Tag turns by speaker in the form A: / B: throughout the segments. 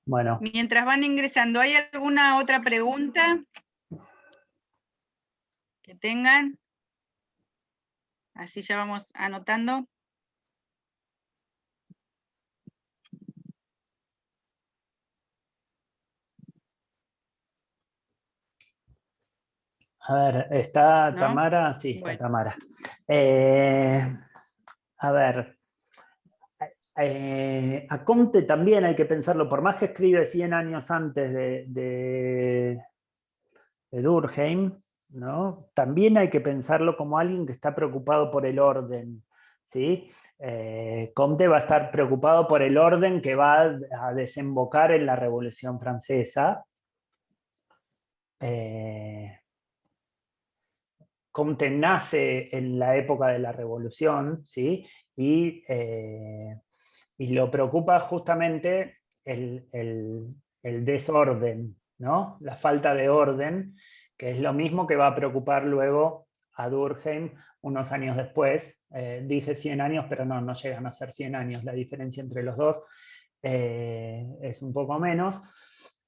A: Bueno.
B: Mientras van ingresando, ¿hay alguna otra pregunta que tengan? Así ya vamos anotando.
A: A ver, ¿está
B: ¿No?
A: Tamara? Sí, está
B: Bueno.
A: Tamara. A ver, a Comte también hay que pensarlo, por más que escribe 100 años antes de Durkheim, ¿no? También hay que pensarlo como alguien que está preocupado por el orden, ¿sí? Comte va a estar preocupado por el orden que va a desembocar en la Revolución Francesa. Comte nace en la época de la Revolución, ¿sí? Y lo preocupa justamente el desorden, ¿no? La falta de orden, que es lo mismo que va a preocupar luego a Durkheim unos años después. Dije 100 años, pero no llegan a ser 100 años. La diferencia entre los dos es un poco menos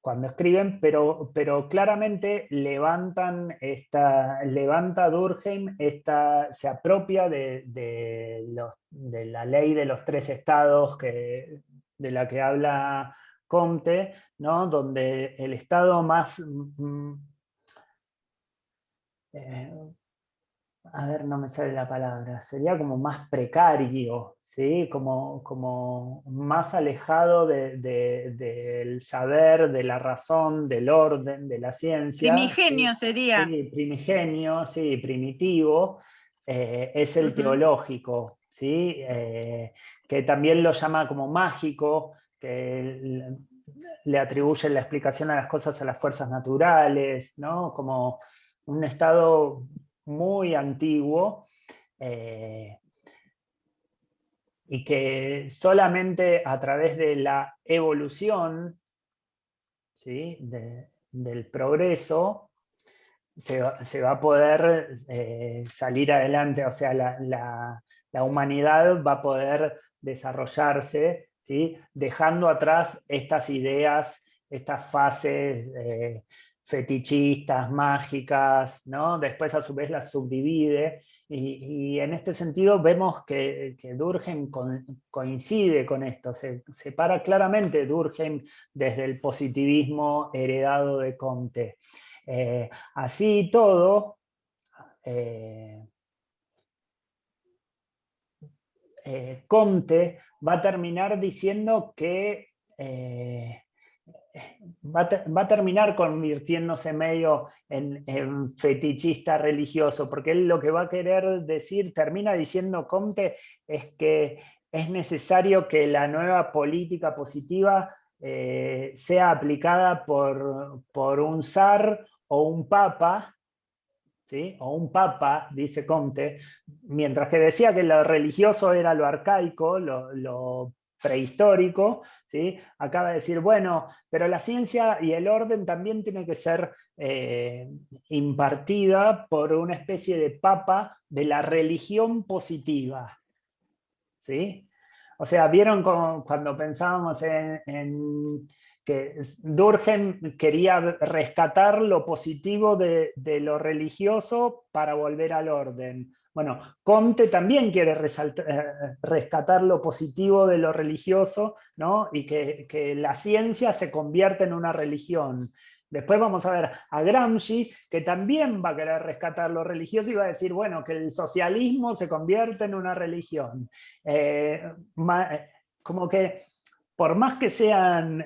A: cuando escriben, pero claramente levanta Durkheim, se apropia de la ley de los tres estados de la que habla Comte, ¿no? Donde el estado más... a ver, no me sale la palabra, sería como más precario, ¿sí? Como más alejado del saber, de la razón, del orden, de la ciencia.
B: Primigenio
A: ¿sí?
B: sería.
A: Sí, primigenio, sí, primitivo, es el teológico, ¿sí? Que también lo llama como mágico, que le atribuye la explicación a las cosas a las fuerzas naturales, ¿no? Como un estado muy antiguo y que solamente a través de la evolución, ¿sí? Del progreso se va a poder salir adelante, o sea, la humanidad va a poder desarrollarse, ¿sí? Dejando atrás estas ideas, estas fases fetichistas, mágicas, ¿no? Después a su vez las subdivide y en este sentido vemos que Durkheim coincide con esto, se separa claramente Durkheim desde el positivismo heredado de Comte. Así todo, Comte va a terminar diciendo que va a terminar convirtiéndose medio en fetichista religioso, porque él lo que va a querer decir, termina diciendo Comte, es que es necesario que la nueva política positiva sea aplicada por un zar o un papa, ¿sí? O un papa, dice Comte, mientras que decía que lo religioso era lo arcaico, lo prehistórico, ¿sí? Acaba de decir, bueno, pero la ciencia y el orden también tiene que ser impartida por una especie de papa de la religión positiva, ¿sí? O sea, vieron cuando pensábamos en que Durkheim quería rescatar lo positivo de lo religioso para volver al orden. Bueno, Comte también quiere rescatar lo positivo de lo religioso, ¿no? Y que la ciencia se convierta en una religión. Después vamos a ver a Gramsci, que también va a querer rescatar lo religioso y va a decir, bueno, que el socialismo se convierte en una religión. Como que por más que sean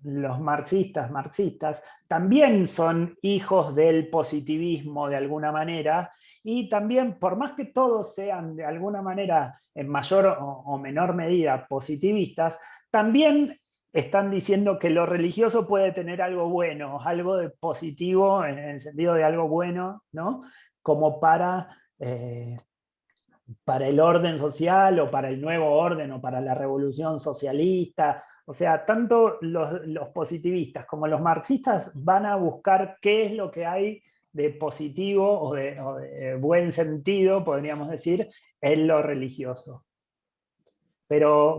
A: los marxistas, también son hijos del positivismo de alguna manera, y también por más que todos sean de alguna manera en mayor o menor medida positivistas, también están diciendo que lo religioso puede tener algo bueno, algo de positivo en el sentido de algo bueno, ¿no? Como para el orden social o para el nuevo orden o para la revolución socialista. O sea, tanto los positivistas como los marxistas van a buscar qué es lo que hay de positivo o de buen sentido, podríamos decir, en lo religioso.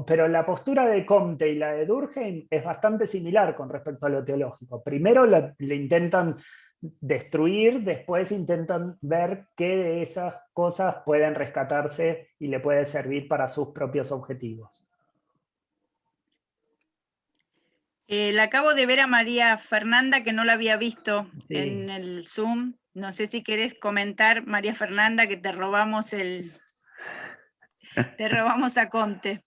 A: pero la postura de Comte y la de Durkheim es bastante similar con respecto a lo teológico. Primero le intentan destruir, después intentan ver qué de esas cosas pueden rescatarse y le puede servir para sus propios objetivos.
B: La acabo de ver a María Fernanda, que no la había visto
A: Sí.
B: en el Zoom. No sé si querés comentar, María Fernanda, que te robamos a Comte.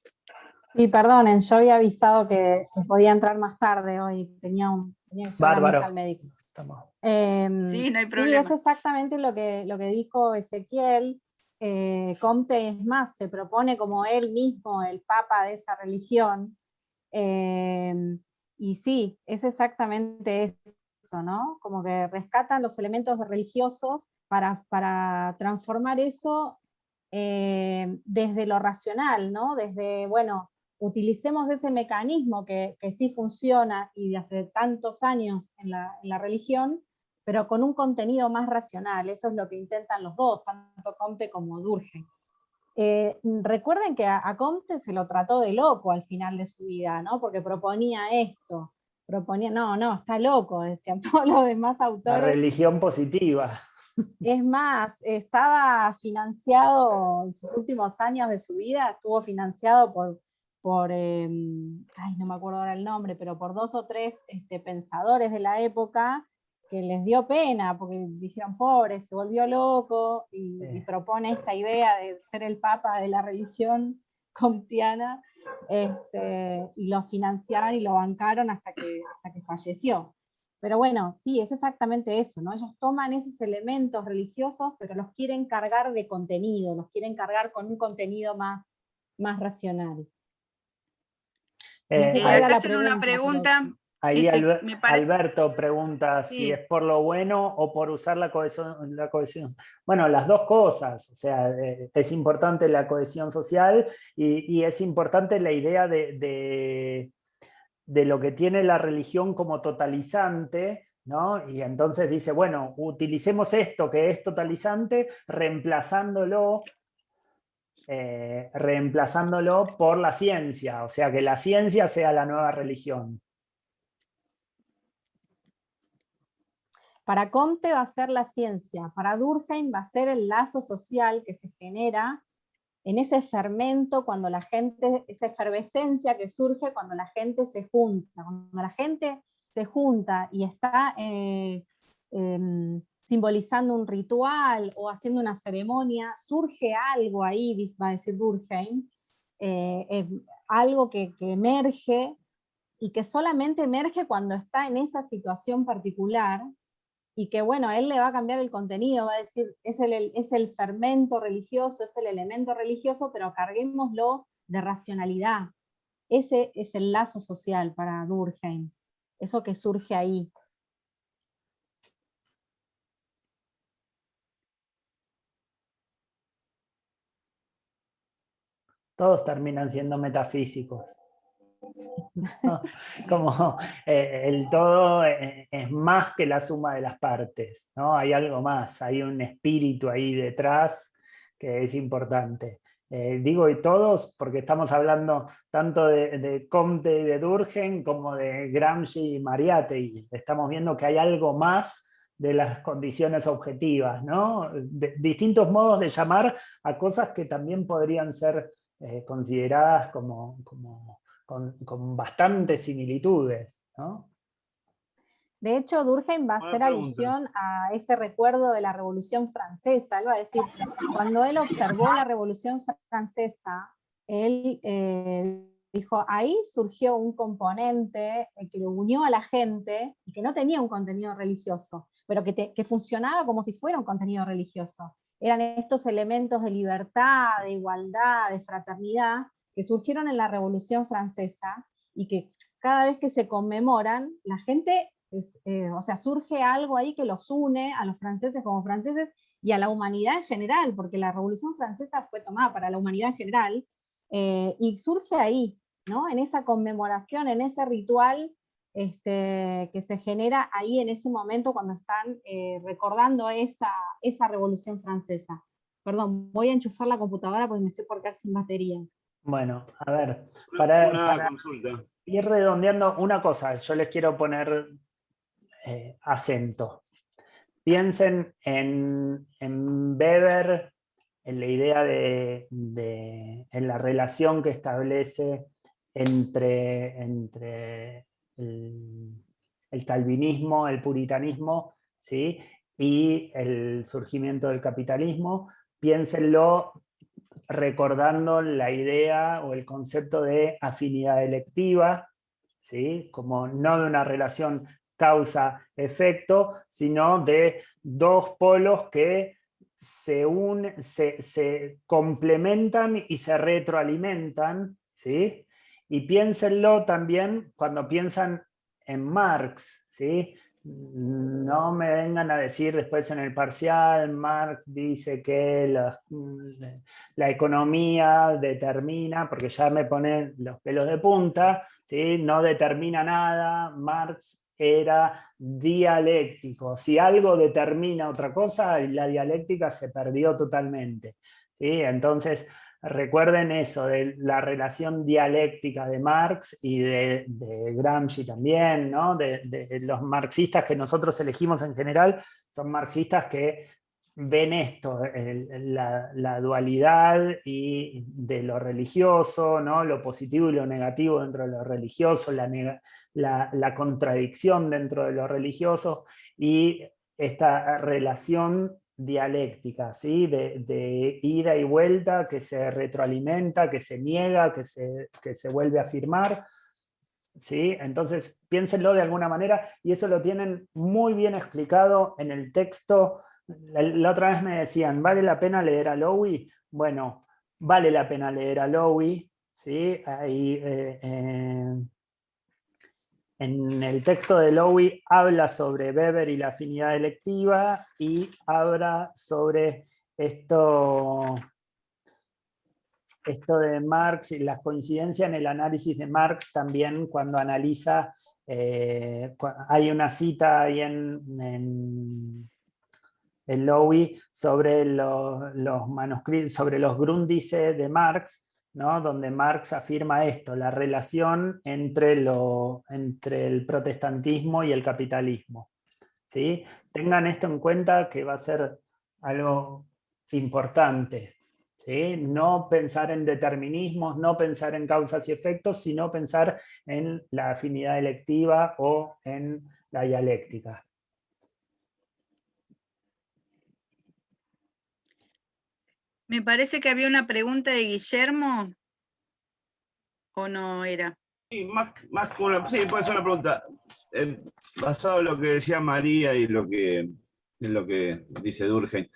C: Sí, perdonen, yo había avisado que podía entrar más tarde hoy, tenía que llevar a mi hija al médico.
B: Sí, no hay
C: Sí,
B: problema.
C: es exactamente lo que dijo Ezequiel. Comte, es más, se propone como él mismo el papa de esa religión. Y sí, es exactamente eso, ¿no? Como que rescatan los elementos religiosos para transformar eso desde lo racional, ¿no? Desde, bueno, utilicemos ese mecanismo que sí funciona y de hace tantos años en la religión, pero con un contenido más racional. Eso es lo que intentan los dos, tanto Comte como Durkheim. Recuerden que a Comte se lo trató de loco al final de su vida, ¿no? Porque proponía esto, proponía, no, está loco, decían todos los demás autores.
A: La religión positiva.
C: Es más, estaba financiado en sus últimos años de su vida, estuvo financiado no me acuerdo ahora el nombre, pero por 2 o 3 pensadores de la época que les dio pena, porque dijeron, pobre, se volvió loco, y propone esta idea de ser el papa de la religión comtiana, y lo financiaron y lo bancaron hasta que falleció. Pero bueno, sí, es exactamente eso, ¿no? Ellos toman esos elementos religiosos, pero los quieren cargar de contenido, los quieren cargar con un contenido más racional.
A: No
C: sé cuál era la
B: hacen una pregunta.
C: pero...
A: Ahí
B: Me parece...
A: Alberto pregunta
B: Sí.
A: si es por lo bueno o por usar la cohesión. Bueno, las dos cosas. O sea, es importante la cohesión social y es importante la idea de lo que tiene la religión como totalizante, ¿no? Y entonces dice, bueno, utilicemos esto que es totalizante, reemplazándolo por la ciencia, o sea, que la ciencia sea la nueva religión.
C: Para Comte va a ser la ciencia, para Durkheim va a ser el lazo social que se genera en ese fermento cuando la gente, esa efervescencia que surge cuando la gente se junta. Cuando la gente se junta y está simbolizando un ritual o haciendo una ceremonia, surge algo ahí, va a decir Durkheim, algo que emerge y que solamente emerge cuando está en esa situación particular, y que bueno, él le va a cambiar el contenido, va a decir, es el fermento religioso, es el elemento religioso, pero carguémoslo de racionalidad. Ese es el lazo social para Durkheim, eso que surge ahí.
A: Todos terminan siendo metafísicos. Como el todo es más que la suma de las partes, ¿no? Hay algo más, hay un espíritu ahí detrás que es importante. Digo y todos porque estamos hablando tanto de Comte y de Durkheim como de Gramsci y Mariátegui. Estamos viendo que hay algo más de las condiciones objetivas, ¿no? Distintos modos de llamar a cosas que también podrían ser consideradas con bastantes similitudes, ¿no?
C: De hecho, Durkheim va a hacer alusión a ese recuerdo de la Revolución Francesa. Él va a decir, cuando él observó la Revolución Francesa, él dijo, ahí surgió un componente que lo unió a la gente y que no tenía un contenido religioso, pero que funcionaba como si fuera un contenido religioso. Eran estos elementos de libertad, de igualdad, de fraternidad, que surgieron en la Revolución Francesa y que cada vez que se conmemoran, la gente, o sea, surge algo ahí que los une a los franceses como franceses y a la humanidad en general, porque la Revolución Francesa fue tomada para la humanidad en general, y surge ahí, ¿no? En esa conmemoración, en ese ritual que se genera ahí en ese momento cuando están recordando esa Revolución Francesa. Perdón, voy a enchufar la computadora porque me estoy por quedar sin batería.
A: Bueno, a ver,
D: Una
A: para
D: consulta.
A: ir redondeando una cosa, yo les quiero poner acento. Piensen en Weber, en la idea en la relación que establece entre el calvinismo, el puritanismo, ¿sí? Y el surgimiento del capitalismo. Piénsenlo recordando la idea o el concepto de afinidad electiva, ¿sí? Como no de una relación causa-efecto, sino de dos polos que se complementan y se retroalimentan, ¿sí? Y piénsenlo también cuando piensan en Marx, ¿sí? No me vengan a decir después en el parcial, Marx dice que la economía determina, porque ya me ponen los pelos de punta, ¿sí? No determina nada, Marx era dialéctico. Si algo determina otra cosa, la dialéctica se perdió totalmente, ¿sí? Entonces, recuerden eso, de la relación dialéctica de Marx y de Gramsci también, ¿no? De los marxistas que nosotros elegimos en general, son marxistas que ven esto, la dualidad y de lo religioso, ¿no? Lo positivo y lo negativo dentro de lo religioso, la contradicción dentro de lo religioso y esta relación dialéctica, ¿sí? De ida y vuelta, que se retroalimenta, que se niega, que se vuelve a afirmar. ¿Sí? Entonces, piénsenlo de alguna manera, y eso lo tienen muy bien explicado en el texto. La otra vez me decían, ¿vale la pena leer a Lowy? Bueno, vale la pena leer a Lowy, ¿sí? Ahí, en el texto de Lowy habla sobre Weber y la afinidad electiva, y habla sobre esto de Marx y las coincidencias en el análisis de Marx también cuando analiza, hay una cita ahí en Lowy sobre los manuscritos, sobre los Grundrisse de Marx, ¿no? Donde Marx afirma esto, la relación entre el protestantismo y el capitalismo, ¿sí? Tengan esto en cuenta, que va a ser algo importante, ¿sí? No pensar en determinismos, no pensar en causas y efectos, sino pensar en la afinidad electiva o en la dialéctica.
B: Me parece que había una pregunta de Guillermo, ¿o no era?
D: Sí, sí, puede ser una pregunta. Basado en lo que decía María y en lo que dice Durkheim,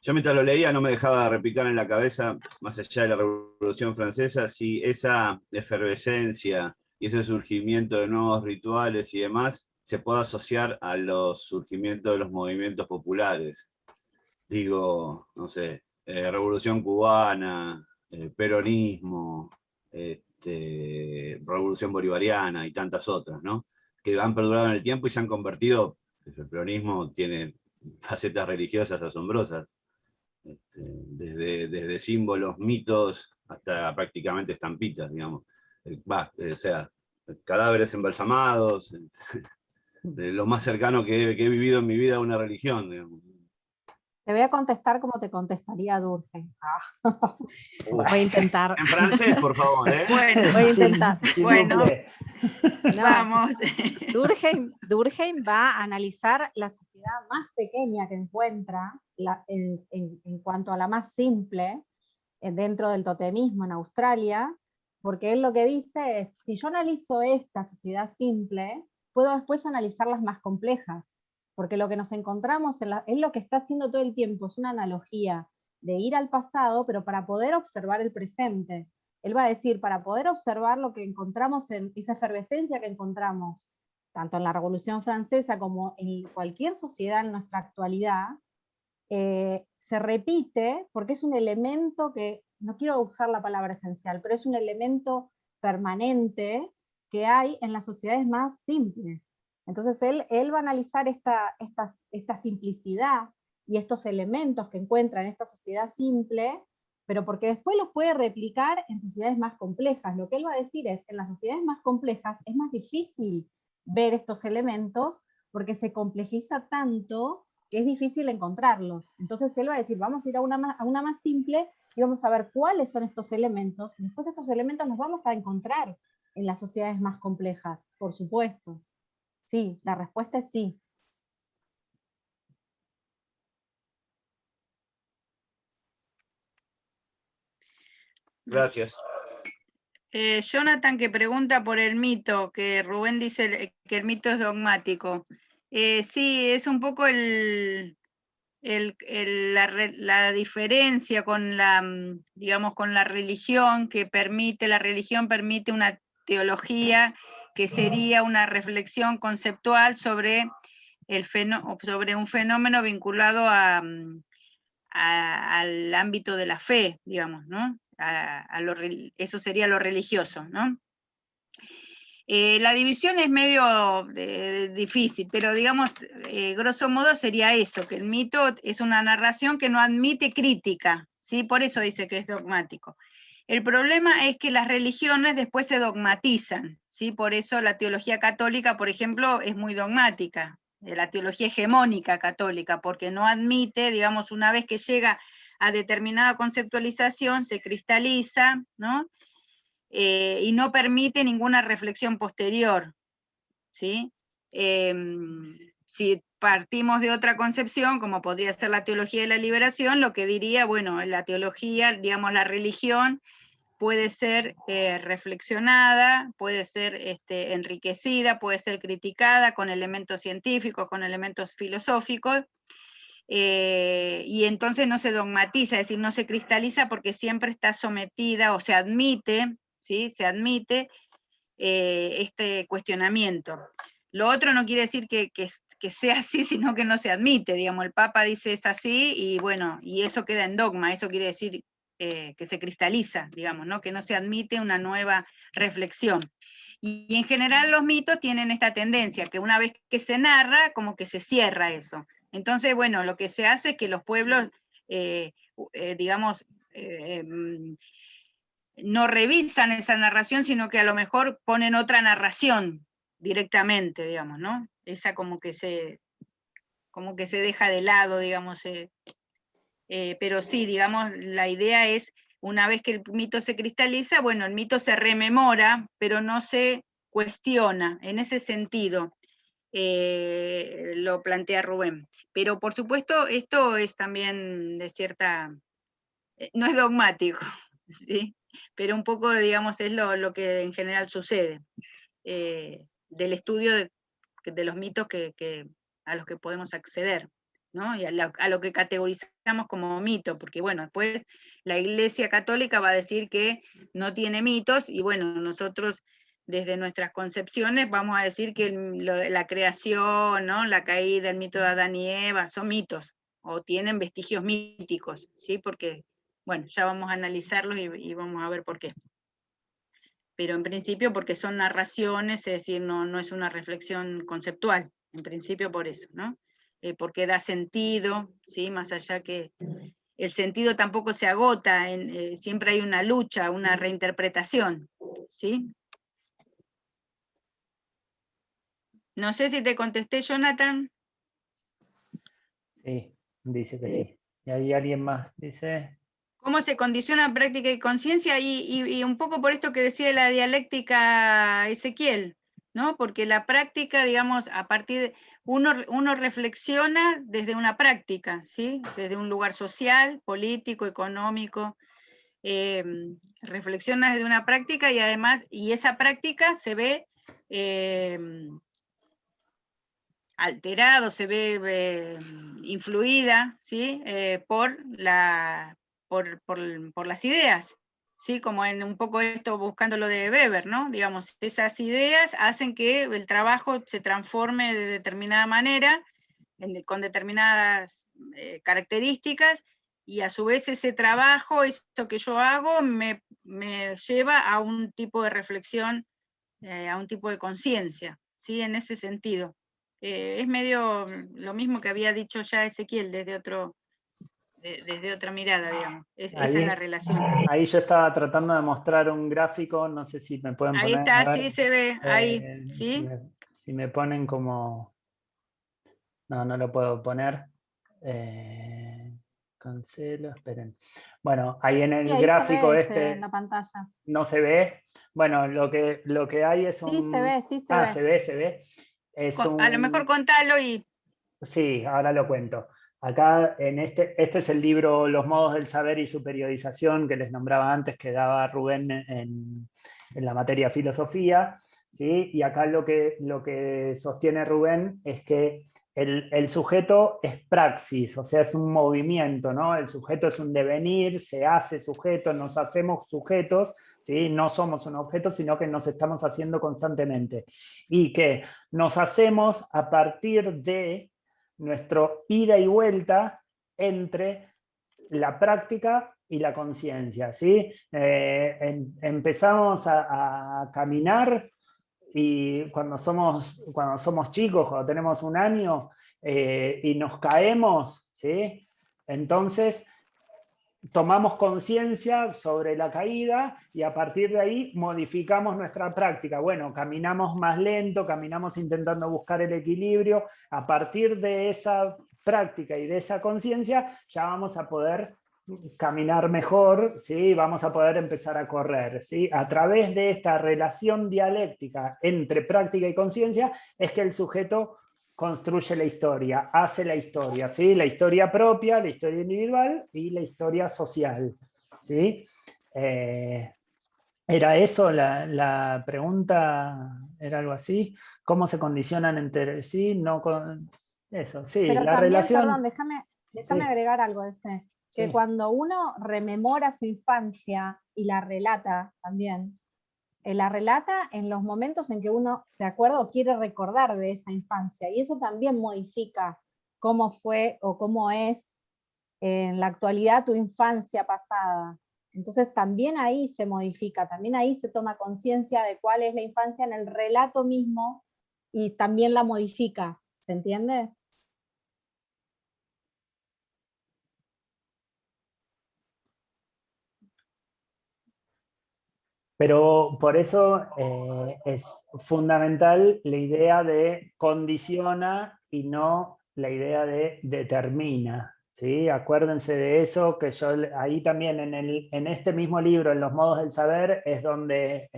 D: yo mientras lo leía no me dejaba repicar en la cabeza, más allá de la Revolución Francesa, si esa efervescencia y ese surgimiento de nuevos rituales y demás se puede asociar a los surgimientos de los movimientos populares. Digo, no sé, Revolución Cubana, peronismo, Revolución Bolivariana y tantas otras, ¿no? Que han perdurado en el tiempo y se han convertido, el peronismo tiene facetas religiosas asombrosas, desde símbolos, mitos, hasta prácticamente estampitas, digamos. O sea, cadáveres embalsamados, lo más cercano que he vivido en mi vida a una religión, digamos.
C: Te voy a contestar como te contestaría Durkheim. Voy a intentar.
D: En francés, por favor, ¿eh?
B: Bueno,
C: Voy a intentar.
B: Bueno,
C: No,
B: vamos.
C: Durkheim va a analizar la sociedad más pequeña que encuentra en cuanto a la más simple dentro del totemismo en Australia, porque él lo que dice es, si yo analizo esta sociedad simple, puedo después analizar las más complejas, porque lo que nos encontramos es lo que está haciendo todo el tiempo, es una analogía de ir al pasado, pero para poder observar el presente. Él va a decir, para poder observar lo que encontramos en esa efervescencia que encontramos, tanto en la Revolución Francesa como en cualquier sociedad en nuestra actualidad, se repite porque es un elemento que, no quiero usar la palabra esencial, pero es un elemento permanente que hay en las sociedades más simples. Entonces él va a analizar esta simplicidad y estos elementos que encuentra en esta sociedad simple pero porque después los puede replicar en sociedades más complejas. Lo que él va a decir es, en las sociedades más complejas es más difícil ver estos elementos porque se complejiza tanto que es difícil encontrarlos. Entonces él va a decir, vamos a ir a una más simple y vamos a ver cuáles son estos elementos, y después estos elementos los vamos a encontrar en las sociedades más complejas, por supuesto. Sí, la respuesta es sí.
D: Gracias.
B: Jonathan, que pregunta por el mito, que Rubén dice que el mito es dogmático. Sí, es un poco la diferencia con la, digamos, con la religión, la religión permite una teología que sería una reflexión conceptual sobre un fenómeno vinculado al ámbito de la fe, digamos, ¿no? Eso sería lo religioso, ¿no? La división es medio difícil, pero digamos, grosso modo sería eso, que el mito es una narración que no admite crítica, ¿sí? Por eso dice que es dogmático. El problema es que las religiones después se dogmatizan, ¿sí? Por eso la teología católica, por ejemplo, es muy dogmática, la teología hegemónica católica, porque no admite, digamos, una vez que llega a determinada conceptualización, se cristaliza, ¿no? Y no permite ninguna reflexión posterior, ¿sí? Si partimos de otra concepción, como podría ser la teología de la liberación, lo que diría, bueno, la teología, digamos, la religión, puede ser reflexionada, puede ser enriquecida, puede ser criticada con elementos científicos, con elementos filosóficos, y entonces no se dogmatiza, es decir, no se cristaliza porque siempre está sometida o se admite, ¿sí? Se admite este cuestionamiento. Lo otro no quiere decir que sea así, sino que no se admite, digamos, el Papa dice es así, y bueno, y eso queda en dogma, eso quiere decir que se cristaliza, digamos, ¿no? Que no se admite una nueva reflexión. Y en general los mitos tienen esta tendencia, que una vez que se narra, como que se cierra eso. Entonces, bueno, lo que se hace es que los pueblos, digamos, no revisan esa narración, sino que a lo mejor ponen otra narración directamente, digamos, ¿no? Esa como que se deja de lado, digamos. Pero sí, digamos, la idea es, una vez que el mito se cristaliza, bueno, el mito se rememora, pero no se cuestiona, en ese sentido. Lo plantea Rubén. Pero por supuesto, esto es también de cierta, no es dogmático, ¿sí? Pero un poco, digamos, es lo que en general sucede, del estudio de los mitos a los que podemos acceder, ¿no? Y a lo que categorizamos como mito, porque bueno, después la Iglesia Católica va a decir que no tiene mitos, y bueno, nosotros desde nuestras concepciones vamos a decir que la creación, ¿no? La caída, el mito de Adán y Eva, son mitos, o tienen vestigios míticos, ¿sí? Porque, bueno, ya vamos a analizarlos y vamos a ver por qué. Pero en principio porque son narraciones, es decir, no es una reflexión conceptual, en principio por eso, ¿no? Porque da sentido, ¿sí? Más allá que el sentido tampoco se agota, siempre hay una lucha, una reinterpretación, ¿sí? No sé si te contesté, Jonathan.
A: Sí, dice que sí. ¿Y hay alguien más? Dice...
B: ¿Cómo se condiciona práctica y conciencia? Y un poco por esto que decía la dialéctica Ezequiel, ¿no? Porque la práctica, digamos, a partir de uno reflexiona desde una práctica, ¿sí? Desde un lugar social, político, económico, reflexiona desde una práctica, y además, y esa práctica se ve alterado, se ve influida, ¿sí? Por las ideas, ¿sí? Como en un poco esto buscando lo de Weber, ¿no? Digamos, esas ideas hacen que el trabajo se transforme de determinada manera, con determinadas características, y a su vez ese trabajo, eso que yo hago, me lleva a un tipo de reflexión, a un tipo de conciencia, ¿sí? En ese sentido. Es medio lo mismo que había dicho ya Ezequiel desde otro desde otra mirada, digamos. Esa
A: Ahí-
B: es la relación.
A: Ahí yo estaba tratando de mostrar un gráfico, no sé si me pueden
B: Ahí
A: poner.
B: está,
A: A ver,
B: sí se ve, ahí,
A: si
B: ¿sí?
A: si me ponen como... No, no lo puedo poner. Cancelo, esperen. Bueno, ahí en
C: Sí,
A: el
C: ahí se
A: gráfico
C: ve
A: este
C: en la pantalla.
A: no se ve. Bueno, lo que hay es
C: Sí, se
A: un...
C: ve, sí se
A: Ah,
C: ve.
A: se ve, se ve. Es
B: A lo mejor
A: un...
B: contalo y
A: Sí, ahora lo cuento. Acá en este es el libro Los modos del saber y su periodización que les nombraba antes, que daba Rubén en la materia filosofía, ¿sí? Y acá lo que sostiene Rubén es que el sujeto es praxis, o sea, es un movimiento, ¿no? El sujeto es un devenir, se hace sujeto, nos hacemos sujetos, ¿sí? No somos un objeto, sino que nos estamos haciendo constantemente. Y que nos hacemos a partir de nuestro ida y vuelta entre la práctica y la conciencia, ¿sí? Empezamos a caminar y cuando somos chicos, cuando tenemos un año y nos caemos, ¿sí? Entonces tomamos conciencia sobre la caída y a partir de ahí modificamos nuestra práctica. Bueno, caminamos más lento, caminamos intentando buscar el equilibrio. A partir de esa práctica y de esa conciencia ya vamos a poder caminar mejor, ¿sí? Vamos a poder empezar a correr, ¿sí? A través de esta relación dialéctica entre práctica y conciencia es que el sujeto construye la historia, hace la historia, ¿sí? La historia propia, la historia individual y la historia social, ¿sí? ¿Era eso la pregunta? ¿Era algo así? ¿Cómo se condicionan entre sí? No con... Eso, sí,
C: Pero
A: la
C: también,
A: relación...
C: perdón, déjame
A: Sí,
C: agregar algo ese, que
A: sí.
C: cuando uno rememora su infancia y la relata también, la relata en los momentos en que uno se acuerda o quiere recordar de esa infancia, y eso también modifica cómo fue o cómo es en la actualidad tu infancia pasada. Entonces también ahí se modifica, también ahí se toma conciencia de cuál es la infancia en el relato mismo y también la modifica, ¿se entiende?
A: Pero por eso es fundamental la idea de condiciona y no la idea de determina. ¿Sí? Acuérdense de eso, que yo ahí también en este mismo libro, en Los modos del saber, es donde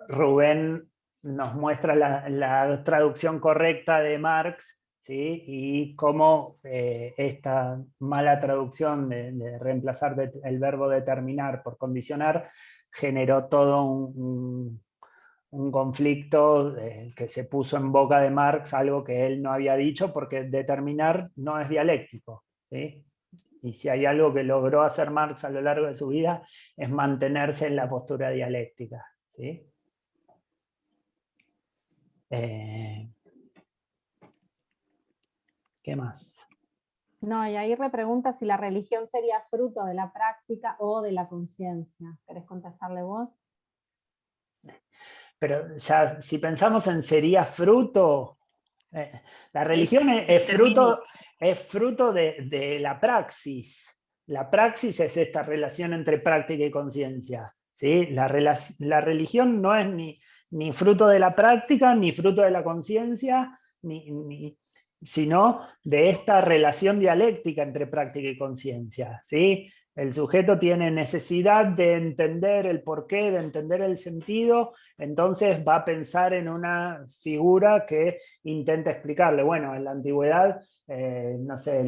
A: Rubén nos muestra la traducción correcta de Marx, ¿sí? Y cómo esta mala traducción de reemplazar el verbo determinar por condicionar generó todo un conflicto que se puso en boca de Marx, algo que él no había dicho, porque determinar no es dialéctico, ¿sí? Y si hay algo que logró hacer Marx a lo largo de su vida, es mantenerse en la postura dialéctica, ¿sí? ¿Qué más?
C: No, y ahí repregunta si la religión sería fruto de la práctica o de la conciencia. ¿Querés contestarle vos?
A: Pero ya, si pensamos en sería fruto, la religión es fruto de la praxis. La praxis es esta relación entre práctica y conciencia, ¿sí? La religión no es ni fruto de la práctica, ni fruto de la conciencia, sino de esta relación dialéctica entre práctica y conciencia, ¿sí? El sujeto tiene necesidad de entender el porqué, de entender el sentido, entonces va a pensar en una figura que intenta explicarle. Bueno, en la antigüedad, no sé,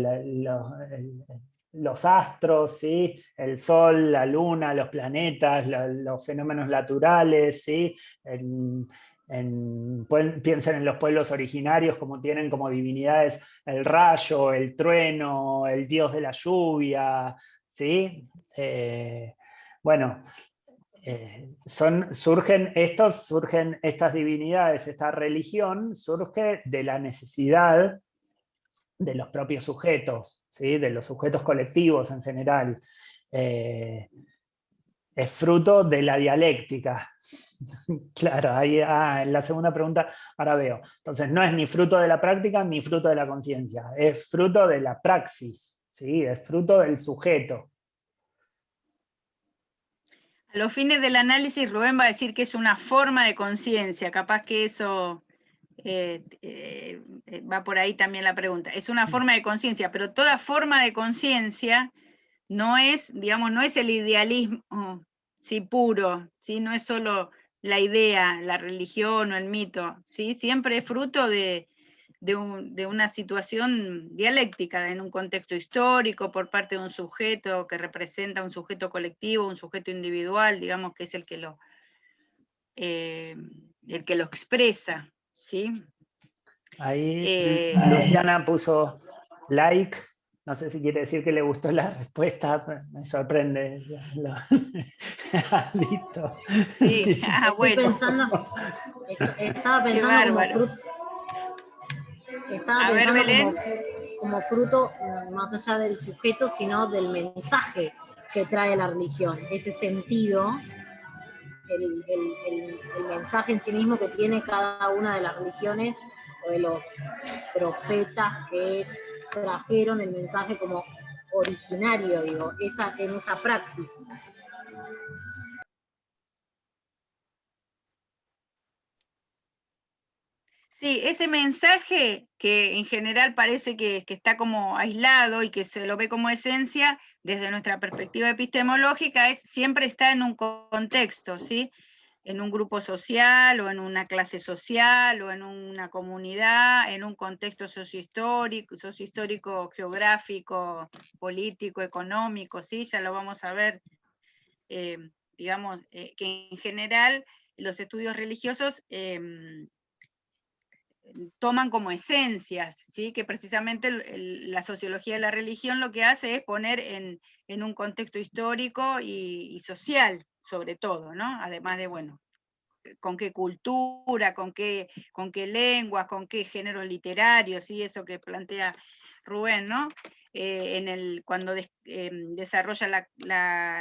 A: los astros, ¿sí? El sol, la luna, los planetas, los fenómenos naturales, ¿sí? Piensen en los pueblos originarios como tienen como divinidades el rayo, el trueno, el dios de la lluvia, ¿sí? Bueno, surgen estas divinidades, esta religión surge de la necesidad de los propios sujetos, ¿sí? De los sujetos colectivos en general. Es fruto de la dialéctica. Claro, ahí en la segunda pregunta ahora veo. Entonces no es ni fruto de la práctica ni fruto de la conciencia, es fruto de la praxis, ¿sí? Es fruto del sujeto.
B: A los fines del análisis, Rubén va a decir que es una forma de conciencia, capaz que eso va por ahí también la pregunta. Es una forma de conciencia, pero toda forma de conciencia no es, digamos, no es el idealismo, sí, puro, ¿sí? No es solo la idea, la religión o el mito, ¿sí? Siempre es fruto de una situación dialéctica, en un contexto histórico, por parte de un sujeto que representa un sujeto colectivo, un sujeto individual, digamos, que es el que lo expresa, ¿sí?
A: Ahí Luciana puso like. No sé si quiere decir que le gustó la respuesta, me sorprende. Listo.
B: Sí, bueno.
E: Estaba
B: Qué
E: pensando
B: bárbaro.
E: como fruto, más allá del sujeto, sino del mensaje que trae la religión, ese sentido, el mensaje en sí mismo que tiene cada una de las religiones o de los profetas que trajeron el mensaje como originario, digo, en esa praxis.
B: Sí, ese mensaje que en general parece que está como aislado y que se lo ve como esencia, desde nuestra perspectiva epistemológica, siempre está en un contexto, ¿sí? En un grupo social, o en una clase social, o en una comunidad, en un contexto sociohistórico, geográfico, político, económico, ¿sí? Ya lo vamos a ver, digamos, que en general los estudios religiosos toman como esencias, ¿sí? Que precisamente la sociología de la religión lo que hace es poner en un contexto histórico y social, sobre todo, ¿no? Además de, bueno, con qué cultura, con qué lenguas, con qué géneros literarios, ¿sí? Eso que plantea Rubén, ¿no? Cuando desarrolla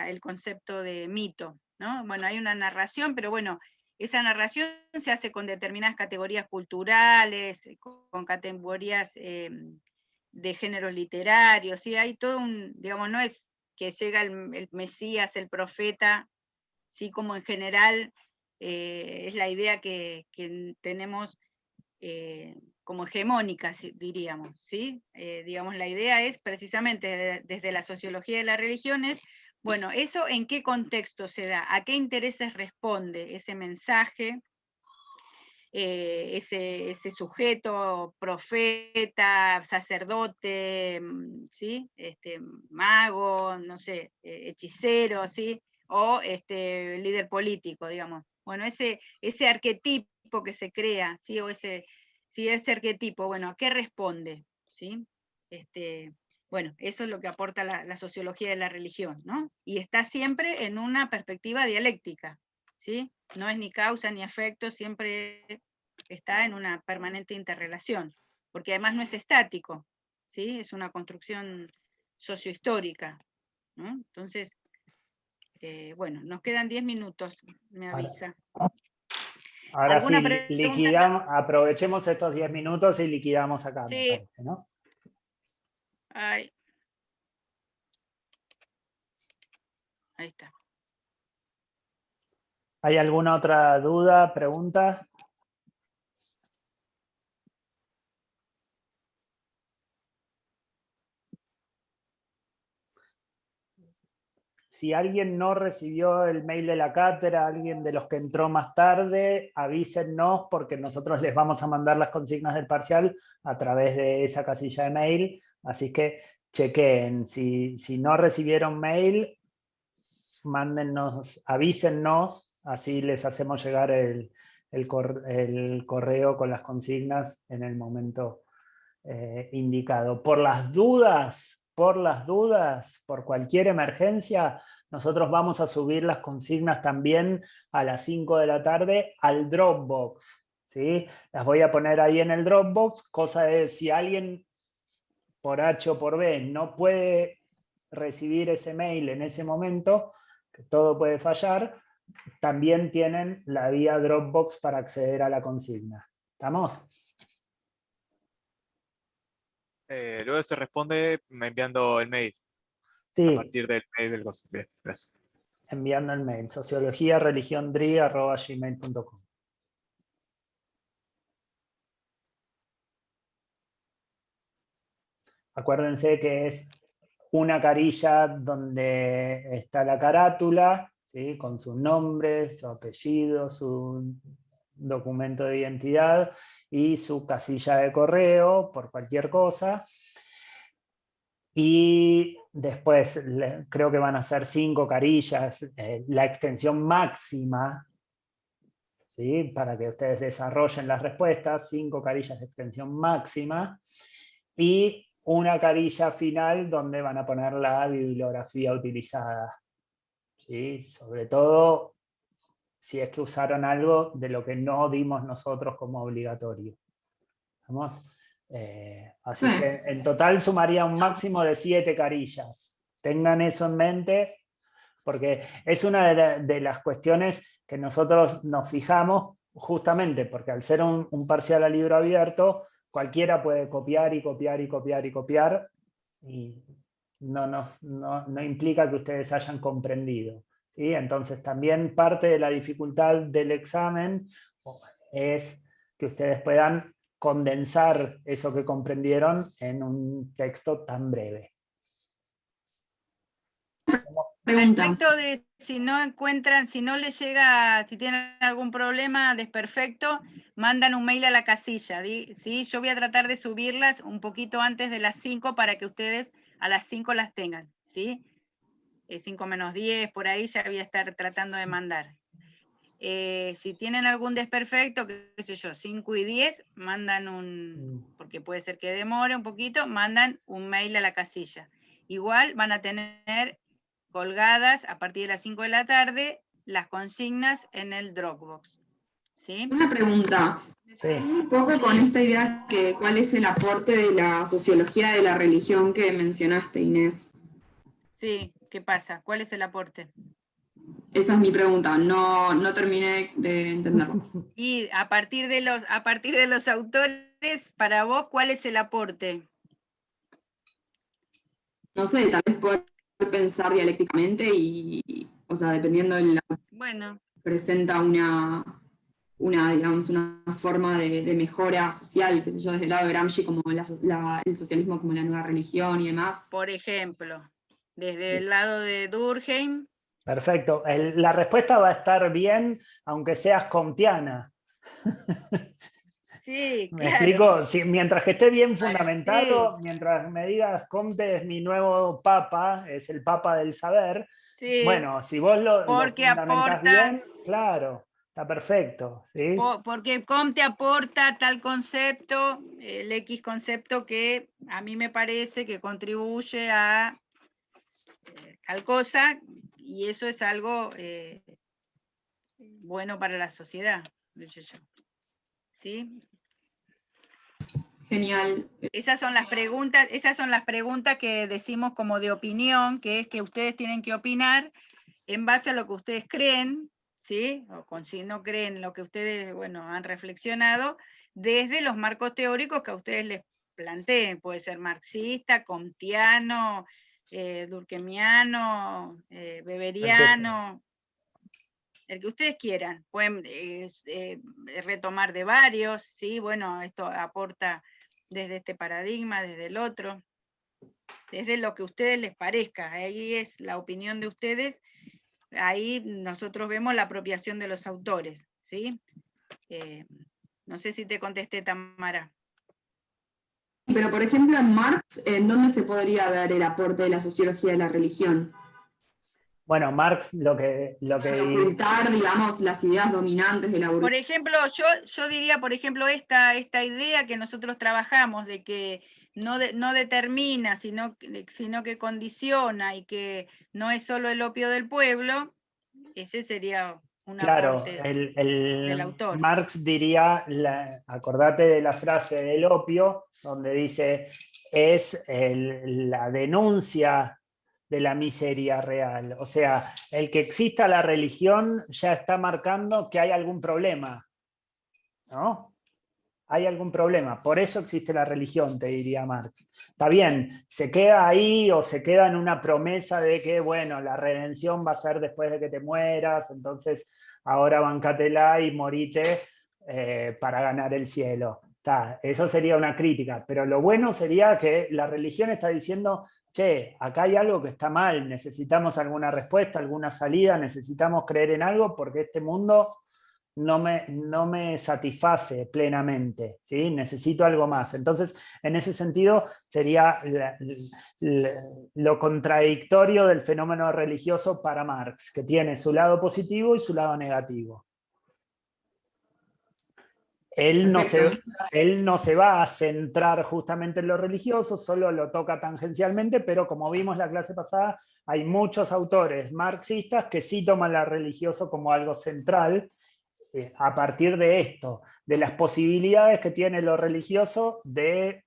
B: el concepto de mito, ¿no? Bueno, hay una narración, pero bueno, esa narración se hace con determinadas categorías culturales, con categorías de géneros literarios, ¿sí? Hay todo digamos, no es que llega el Mesías, el profeta, ¿sí? Como en general es la idea que tenemos como hegemónica, diríamos, ¿sí? Digamos, la idea es precisamente desde la sociología de las religiones, bueno, ¿eso en qué contexto se da? ¿A qué intereses responde ese mensaje? Ese sujeto, profeta, sacerdote, ¿sí? Mago, no sé, hechicero, ¿sí? O líder político, digamos. Bueno, ese arquetipo que se crea, ¿sí? O ese arquetipo, bueno, ¿a qué responde? ¿Sí? Bueno, eso es lo que aporta la sociología de la religión, ¿no? Y está siempre en una perspectiva dialéctica, ¿sí? No es ni causa ni efecto, siempre está en una permanente interrelación, porque además no es estático, ¿sí? Es una construcción sociohistórica, ¿no? Entonces, bueno, nos quedan 10 minutos, me avisa.
A: Ahora sí,
B: pregunta?
A: aprovechemos estos 10 minutos y liquidamos acá,
B: Sí.
A: me parece, ¿no?
B: Ahí está.
A: ¿Hay alguna otra duda, pregunta? Si alguien no recibió el mail de la cátedra, alguien de los que entró más tarde, avísennos porque nosotros les vamos a mandar las consignas del parcial a través de esa casilla de mail. Así que chequeen. Si no recibieron mail, mándennos, avísennos, así les hacemos llegar el correo con las consignas en el momento indicado. Por las dudas, por cualquier emergencia, nosotros vamos a subir las consignas también a las 5 de la tarde al Dropbox, ¿sí? Las voy a poner ahí en el Dropbox, cosa de si alguien por H o por B no puede recibir ese mail en ese momento, que todo puede fallar, también tienen la vía Dropbox para acceder a la consigna. ¿Estamos?
F: Luego se responde enviando el mail. A
A: Sí,
F: partir del mail del gozo. Bien, gracias.
A: enviando el mail, sociologiareligiondri@gmail.com. Acuérdense que es una carilla donde está la carátula, ¿sí? Con su nombre, su apellido, su documento de identidad y su casilla de correo por cualquier cosa. Y después creo que van a ser 5 carillas, la extensión máxima, ¿sí? Para que ustedes desarrollen las respuestas, 5 carillas de extensión máxima, y una carilla final donde van a poner la bibliografía utilizada, ¿sí? Sobre todo si es que usaron algo de lo que no dimos nosotros como obligatorio. ¿Vamos? Así que en total sumaría un máximo de 7 carillas. Tengan eso en mente, porque es una de las cuestiones que nosotros nos fijamos justamente, porque al ser un parcial a libro abierto, cualquiera puede copiar y copiar y copiar y copiar, y no implica que ustedes hayan comprendido, ¿sí? Entonces también parte de la dificultad del examen es que ustedes puedan condensar eso que comprendieron en un texto tan breve.
G: Pregunta.
B: Respecto de si no encuentran, si no les llega, si tienen algún problema desperfecto, mandan un mail a la casilla, ¿sí? Yo voy a tratar de subirlas un poquito antes de las 5 para que ustedes a las 5 las tengan, ¿sí? 5 menos 10, por ahí ya voy a estar tratando de mandar. Si tienen algún desperfecto, qué sé yo, 5 y 10, mandan porque puede ser que demore un poquito, mandan un mail a la casilla. Igual van a tener colgadas a partir de las 5 de la tarde las consignas en el Dropbox. ¿Sí?
G: Una pregunta.
A: Sí.
G: Un poco con esta idea que cuál es el aporte de la sociología de la religión que mencionaste, Inés.
B: Sí, ¿qué pasa? ¿Cuál es el aporte?
G: Esa es mi pregunta, no terminé de entenderlo.
B: Y a partir de los autores, para vos, ¿cuál es el aporte?
G: No sé, tal vez poder pensar dialécticamente y, o sea, dependiendo de la...
B: Bueno.
G: Presenta digamos, una forma de mejora social, qué sé yo, desde el lado de Gramsci, como el socialismo como la nueva religión y demás.
B: Por ejemplo, desde el lado de Durkheim.
A: Perfecto. La respuesta va a estar bien, aunque seas comtiana.
B: Sí,
A: ¿Me
B: claro.
A: explico? Si, mientras que esté bien fundamentado, sí. Mientras me digas Comte es mi nuevo papa, es el papa del saber, sí. Bueno, si vos lo fundamentás bien, claro, está perfecto. ¿Sí?
B: Porque Comte aporta tal concepto, el X concepto que a mí me parece que contribuye a tal cosa, y eso es algo bueno para la sociedad. ¿Sí?
G: Genial.
B: Esas son las preguntas que decimos como de opinión, que es que ustedes tienen que opinar en base a lo que ustedes creen, ¿sí? O si no creen lo que ustedes, bueno, han reflexionado, desde los marcos teóricos que a ustedes les planteen. Puede ser marxista, comtiano, durkheimiano, weberiano, el que ustedes quieran. Pueden retomar de varios, ¿sí? Bueno, esto aporta desde este paradigma, desde el otro, desde lo que a ustedes les parezca. Ahí es la opinión de ustedes. Ahí nosotros vemos la apropiación de los autores, ¿sí? No sé si te contesté, Tamara.
G: Pero, por ejemplo, en Marx, ¿en dónde se podría ver el aporte de la sociología de la religión?
A: Bueno, Marx lo que
G: ocultar, digamos, las ideas dominantes de la burguesía.
B: Por ejemplo, yo diría, por ejemplo, esta idea que nosotros trabajamos de que no determina, sino que condiciona y que no es solo el opio del pueblo, ese sería un aporte del autor.
A: Marx diría, acordate de la frase del opio, donde dice, es la denuncia de la miseria real. O sea, el que exista la religión ya está marcando que hay algún problema, ¿no? hay algún problema. Por eso existe la religión, te diría Marx. Está bien, se queda ahí o se queda en una promesa de que, bueno, la redención va a ser después de que te mueras, entonces ahora bancátela y morite para ganar el cielo. Eso sería una crítica, pero lo bueno sería que la religión está diciendo, che, acá hay algo que está mal, necesitamos alguna respuesta, alguna salida, necesitamos creer en algo porque este mundo no me satisface plenamente, ¿sí? Necesito algo más. Entonces, en ese sentido, sería lo contradictorio del fenómeno religioso para Marx, que tiene su lado positivo y su lado negativo. Él no se va a centrar justamente en lo religioso, solo lo toca tangencialmente, pero como vimos la clase pasada, hay muchos autores marxistas que sí toman lo religioso como algo central, a partir de esto, de las posibilidades que tiene lo religioso de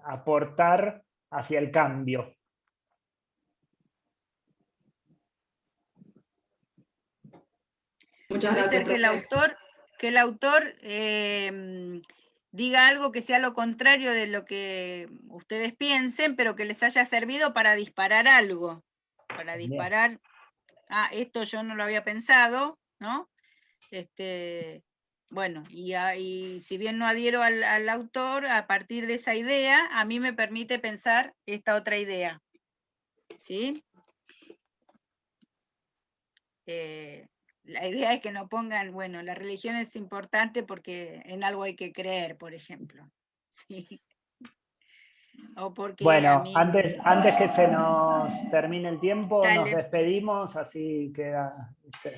A: aportar hacia el cambio.
G: Muchas
B: Puede
G: gracias,
B: ser que el autor diga algo que sea lo contrario de lo que ustedes piensen, pero que les haya servido para disparar algo. Para disparar, esto yo no lo había pensado, ¿no? Bueno, y si bien no adhiero al autor, a partir de esa idea, a mí me permite pensar esta otra idea. ¿Sí? La idea es que no pongan, bueno, la religión es importante porque en algo hay que creer, por ejemplo. ¿Sí? O porque
A: bueno, antes que se nos termine el tiempo, nos
B: Dale.
A: despedimos, así queda. Sí.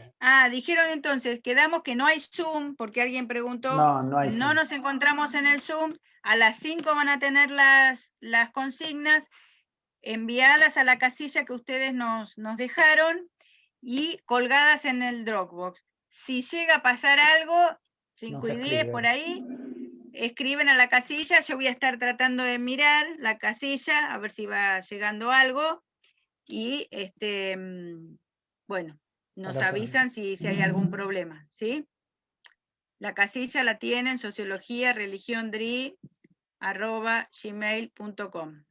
B: Dijeron entonces, quedamos que no hay Zoom, porque alguien preguntó,
A: No hay Zoom.
B: nos encontramos en el Zoom, a las 5 van a tener las consignas enviadas a la casilla que ustedes nos dejaron y colgadas en el Dropbox. Si llega a pasar algo, 5 y 10 por ahí, escriben a la casilla, yo voy a estar tratando de mirar la casilla, a ver si va llegando algo, y bueno, nos avisan si hay algún problema, ¿sí? La casilla la tienen sociologiareligiondri@gmail.com.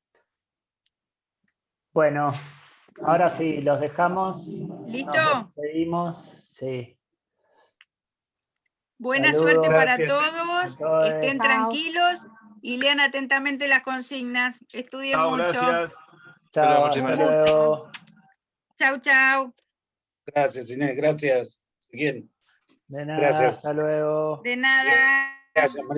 A: Bueno, ahora sí, los dejamos.
B: ¿Listo?
A: Nos despedimos, sí.
B: Buena
A: Saludos.
B: suerte para
D: Gracias.
B: todos,
A: A todos.
B: estén
C: Chao.
B: tranquilos y lean atentamente las consignas. Estudien
D: Chao,
B: mucho.
D: gracias.
A: Chao,
F: Hasta
A: hasta
F: luego.
A: luego.
B: Chau, chau.
H: Gracias, Inés, gracias. Bien.
A: De nada,
H: Gracias.
A: hasta luego.
B: De nada.
H: Gracias, María.